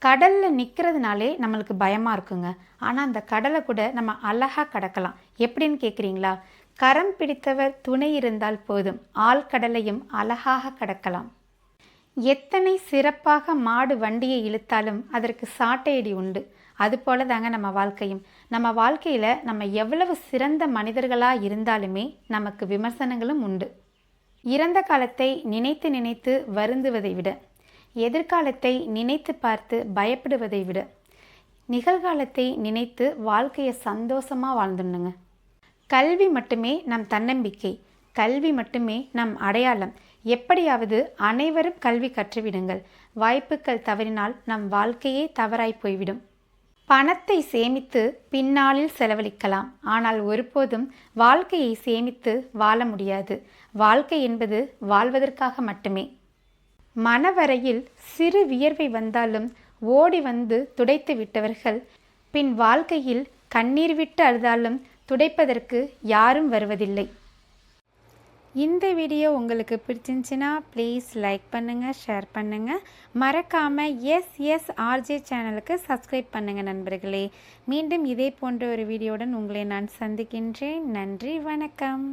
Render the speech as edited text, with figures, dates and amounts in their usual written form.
கடலில் நிற்கிறதுனாலே நம்மளுக்கு பயமாக இருக்குங்க. ஆனால் அந்த கடலை கூட நம்ம அழகாக கடக்கலாம். எப்படின்னு கேட்குறீங்களா? கரம் பிடித்தவர் துணை இருந்தால் போதும், ஆழ்கடலையும் அழகாக கடக்கலாம். எத்தனை சிறப்பாக மாடு வண்டியை இழுத்தாலும் அதற்கு சாட்டையடி உண்டு. அதுபோல தாங்க நம்ம வாழ்க்கையும். நம்ம வாழ்க்கையில் நம்ம எவ்வளவு சிறந்த மனிதர்களாக இருந்தாலுமே நமக்கு விமர்சனங்களும் உண்டு. இறந்த காலத்தை நினைத்து நினைத்து வருந்துவதை விட, எதிர்காலத்தை நினைத்து பார்த்து பயப்படுவதை விட, நிகழ்காலத்தை நினைத்து வாழ்க்கையை சந்தோஷமாக வாழ்ந்துடணுங்க. கல்வி மட்டுமே நம் தன்னம்பிக்கை, கல்வி மட்டுமே நம் அடையாளம். எப்படியாவது அனைவரும் கல்வி கற்றுவிடுங்கள். வாய்ப்புகள் தவறினால் நம் வாழ்க்கையே தவறாய் போய்விடும். பணத்தை சேமித்து பின்னாளில் செலவழிக்கலாம், ஆனால் ஒருபோதும் வாழ்க்கையை சேமித்து வாழ முடியாது. வாழ்க்கை என்பது வாழ்வதற்காக மட்டுமே. மனவரையில் சிறு வியர்வை வந்தாலும் ஓடி வந்து துடைத்து விட்டவர்கள் பின் வாழ்க்கையில் கண்ணீர் விட்டு அழுதாலும் துடைப்பதற்கு யாரும் வருவதில்லை. இந்த வீடியோ உங்களுக்கு பிடிச்சிருந்துச்சுன்னா ப்ளீஸ் லைக் பண்ணுங்கள், ஷேர் பண்ணுங்கள். மறக்காமல் எஸ்எஸ்ஆர்ஜே சேனலுக்கு சப்ஸ்கிரைப் பண்ணுங்கள் நண்பர்களே. மீண்டும் இதே போன்ற ஒரு வீடியோவுடன் உங்களை நான் சந்திக்கின்றேன். நன்றி, வணக்கம்.